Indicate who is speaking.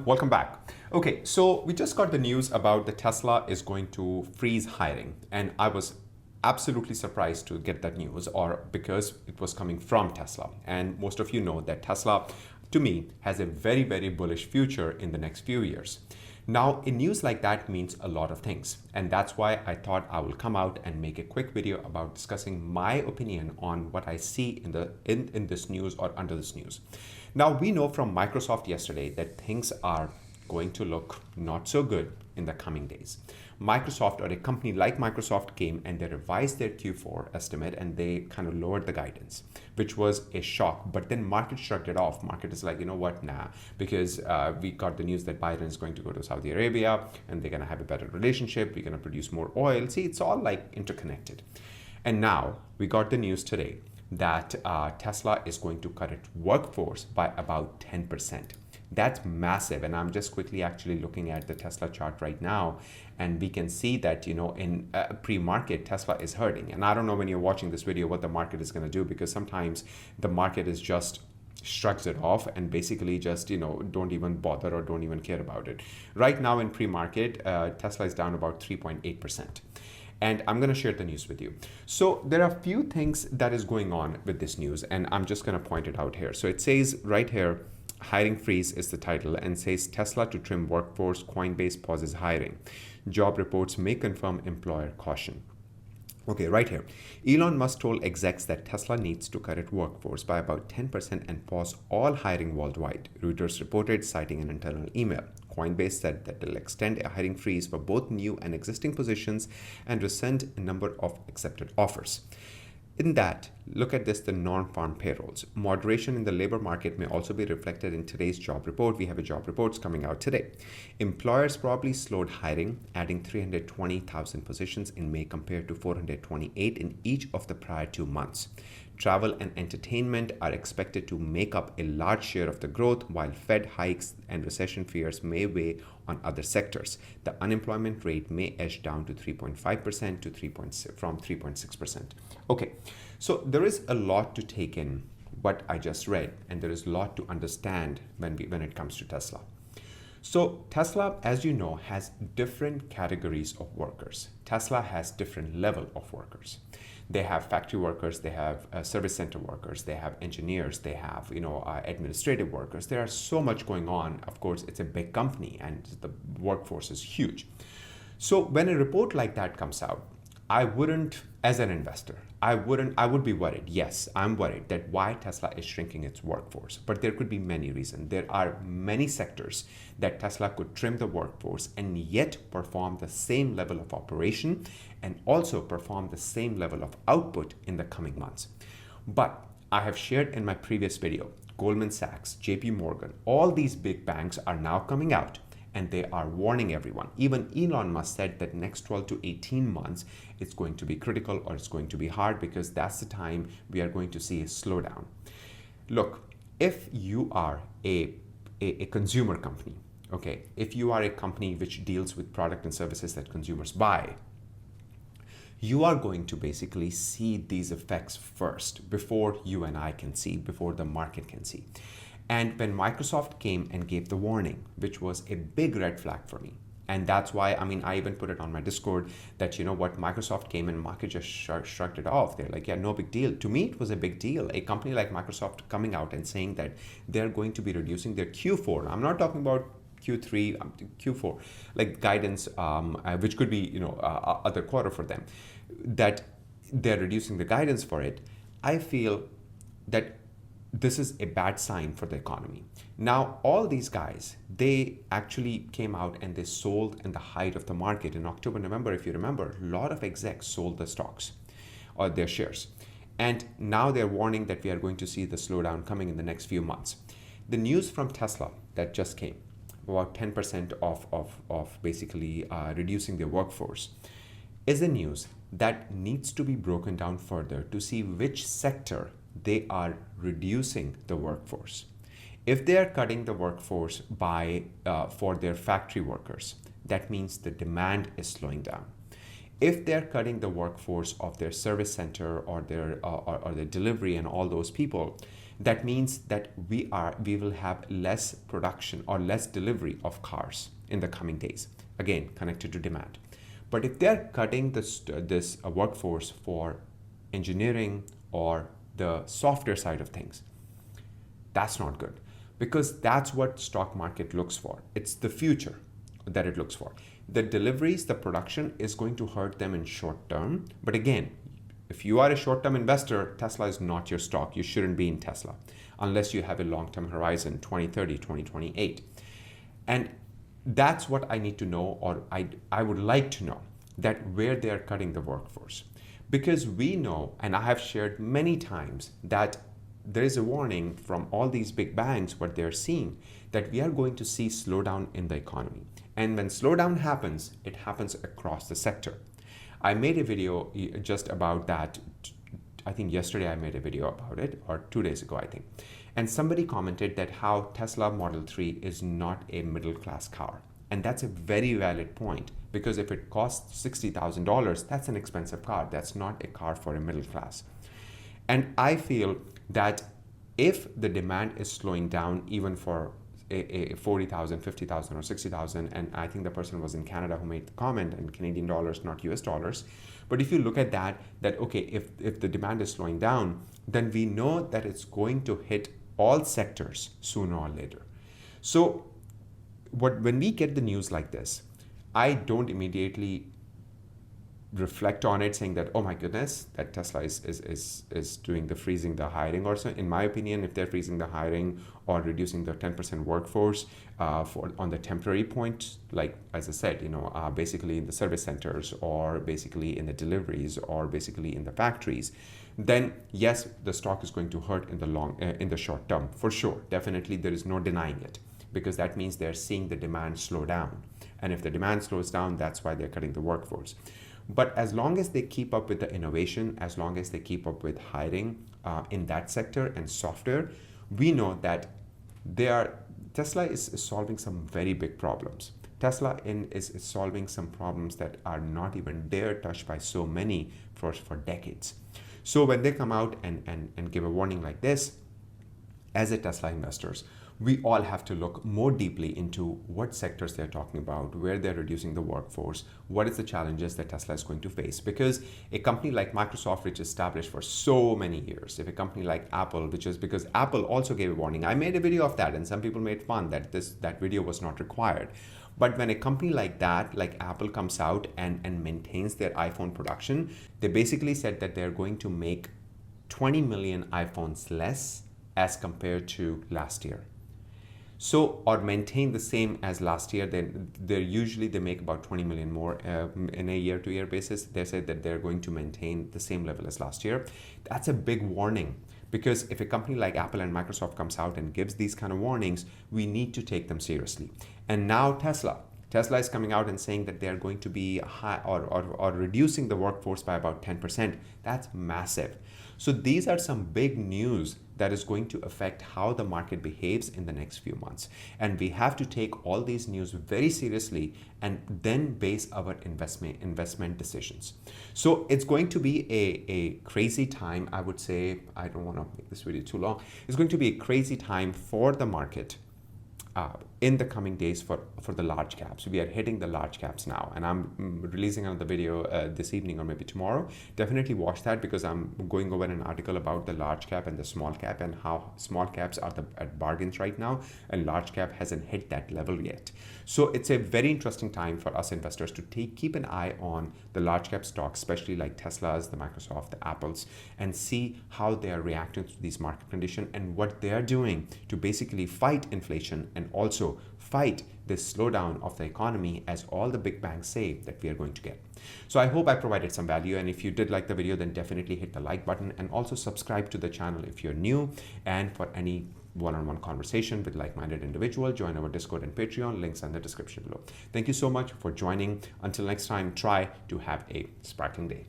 Speaker 1: Welcome back. Okay, so we just got the news about the Tesla is going to freeze hiring, and I was absolutely surprised to get that news, or because it was coming from Tesla. And most of you know that Tesla, to me, has a very, very bullish future in the next few years. Now, a news like that means a lot of things, and that's why I thought I will come out and make a quick video about discussing my opinion on what I see in this news or under this news. Now, we know from Microsoft yesterday that things are going to look not so good in the coming days. Microsoft, or a company like Microsoft, came and they revised their Q4 estimate and they kind of lowered the guidance, which was a shock. But then market shrugged it off. Market is like, you know what, nah, because we got the news that Biden is going to go to Saudi Arabia and they're going to have a better relationship. We're going to produce more oil. See, it's all like interconnected. And now we got the news today that Tesla is going to cut its workforce by about 10%. That's massive. And I'm just quickly actually looking at the Tesla chart right now. And we can see that, in pre-market, Tesla is hurting. And I don't know when you're watching this video what the market is going to do, because sometimes the market is just shrugs it off and basically just, don't even bother or don't even care about it. Right now in pre-market, Tesla is down about 3.8%. And I'm going to share the news with you. So there are a few things that is going on with this news, and I'm just going to point it out here. So it says right here, hiring freeze is the title, and says Tesla to trim workforce, Coinbase pauses hiring. Job reports may confirm employer caution. Okay, right here. Elon Musk told execs that Tesla needs to cut its workforce by about 10% and pause all hiring worldwide, Reuters reported, citing an internal email. Coinbase said that they'll extend a hiring freeze for both new and existing positions and rescind a number of accepted offers. In that, look at this, the non-farm payrolls. Moderation in the labor market may also be reflected in today's job report. We have a job reports coming out today. Employers probably slowed hiring, adding 320,000 positions in May compared to 428 in each of the prior 2 months. Travel and entertainment are expected to make up a large share of the growth, while Fed hikes and recession fears may weigh on other sectors. The unemployment rate may edge down to 3.5% to 3.6 from 3.6%. Okay, so there is a lot to take in what I just read, and there is a lot to understand when it comes to Tesla. So Tesla, as you know, has different categories of workers. Tesla has different level of workers. They have factory workers, they have service center workers, they have engineers, they have administrative workers. There are so much going on. Of course, it's a big company and the workforce is huge. So when a report like that comes out, I wouldn't, as an investor, I would be worried. Yes, I'm worried that why Tesla is shrinking its workforce, but there could be many reasons. There are many sectors that Tesla could trim the workforce and yet perform the same level of operation and also perform the same level of output in the coming months. But I have shared in my previous video, Goldman Sachs, JP Morgan, all these big banks are now coming out and they are warning everyone. Even Elon Musk said that next 12 to 18 months, it's going to be critical or it's going to be hard, because that's the time we are going to see a slowdown. Look, if you are a consumer company, okay, if you are a company which deals with product and services that consumers buy, you are going to basically see these effects first before you and I can see, before the market can see. And when Microsoft came and gave the warning, which was a big red flag for me, and that's why, I even put it on my Discord that, Microsoft came and market just shrugged it off. They're like, yeah, no big deal. To me, it was a big deal. A company like Microsoft coming out and saying that they're going to be reducing their Q4. I'm not talking about Q3, Q4, like guidance, which could be, other quarter for them, that they're reducing the guidance for it. I feel that this is a bad sign for the economy. Now, all these guys, they actually came out and they sold in the height of the market. In October, November, if you remember, a lot of execs sold the stocks or their shares. And now they're warning that we are going to see the slowdown coming in the next few months. The news from Tesla that just came, about 10% of basically reducing their workforce, is a news that needs to be broken down further to see which sector they are reducing the workforce. If they are cutting the workforce by for their factory workers, that means the demand is slowing down. if they're cutting the workforce of their service center or their delivery and all those people, that means that we will have less production or less delivery of cars in the coming days, again connected to demand. But if they're cutting this workforce for engineering or the software side of things, that's not good, because that's what stock market looks for. It's the future that it looks for. The deliveries, the production is going to hurt them in short term. But again, if you are a short-term investor, Tesla is not your stock. You shouldn't be in Tesla unless you have a long-term horizon, 2030, 2028. And that's what I need to know, or I would like to know, that where they're cutting the workforce. Because we know, and I have shared many times, that there is a warning from all these big banks, what they're seeing, that we are going to see slowdown in the economy. And when slowdown happens, it happens across the sector. I made a video just about that. I think yesterday I made a video about it, or 2 days ago, I think. And somebody commented that how Tesla Model 3 is not a middle class car. And that's a very valid point, because if it costs $60,000, that's an expensive car. That's not a car for a middle class. And I feel that if the demand is slowing down even for a 40,000, 50,000 or 60,000, and I think the person was in Canada who made the comment in Canadian dollars, not US dollars. But if you look at that okay, if the demand is slowing down, then we know that it's going to hit all sectors sooner or later. So when we get the news like this, I don't immediately reflect on it saying that, oh my goodness, that Tesla is doing the freezing the hiring or so. In my opinion, if they're freezing the hiring or reducing the 10% workforce on the temporary point, like as I said, basically in the service centers or basically in the deliveries or basically in the factories, then yes, the stock is going to hurt in the short term for sure. Definitely, there is no denying it, because that means they're seeing the demand slow down. And if the demand slows down, that's why they're cutting the workforce. But as long as they keep up with the innovation, as long as they keep up with hiring in that sector and software, we know that Tesla is solving some very big problems. Tesla is solving some problems that are not even dare touched by so many for decades. So when they come out and give a warning like this, as a Tesla investors, we all have to look more deeply into what sectors they're talking about, where they're reducing the workforce, what is the challenges that Tesla is going to face. Because a company like Microsoft, which is established for so many years, if a company like Apple, because Apple also gave a warning. I made a video of that, and some people made fun that that video was not required. But when a company like that, like Apple, comes out and maintains their iPhone production, they basically said that they're going to make 20 million iPhones less as compared to last year. So, or maintain the same as last year, then they make about 20 million more in a year-to-year basis. They said that they're going to maintain the same level as last year. That's a big warning, because if a company like Apple and Microsoft comes out and gives these kind of warnings, we need to take them seriously. And now Tesla is coming out and saying that they're going to be high or reducing the workforce by about 10%. That's massive. So these are some big news that is going to affect how the market behaves in the next few months. And we have to take all these news very seriously and then base our investment decisions. So it's going to be a crazy time, I would say. I don't want to make this video too long. It's going to be a crazy time for the market in the coming days for the large caps. We are hitting the large caps now, and I'm releasing another video this evening or maybe tomorrow. Definitely watch that, because I'm going over an article about the large cap and the small cap and how small caps are at bargains right now, and large cap hasn't hit that level yet. So it's a very interesting time for us investors to keep an eye on the large cap stocks, especially like Teslas, the Microsoft, the Apples, and see how they are reacting to these market conditions and what they are doing to basically fight inflation and also fight this slowdown of the economy, as all the big banks say that we are going to get. So I hope I provided some value, and if you did like the video, then definitely hit the like button and also subscribe to the channel if you're new. And for any one-on-one conversation with like-minded individual, join our Discord and Patreon, links in the description below. Thank you so much for joining. Until next time, try to have a sparkling day.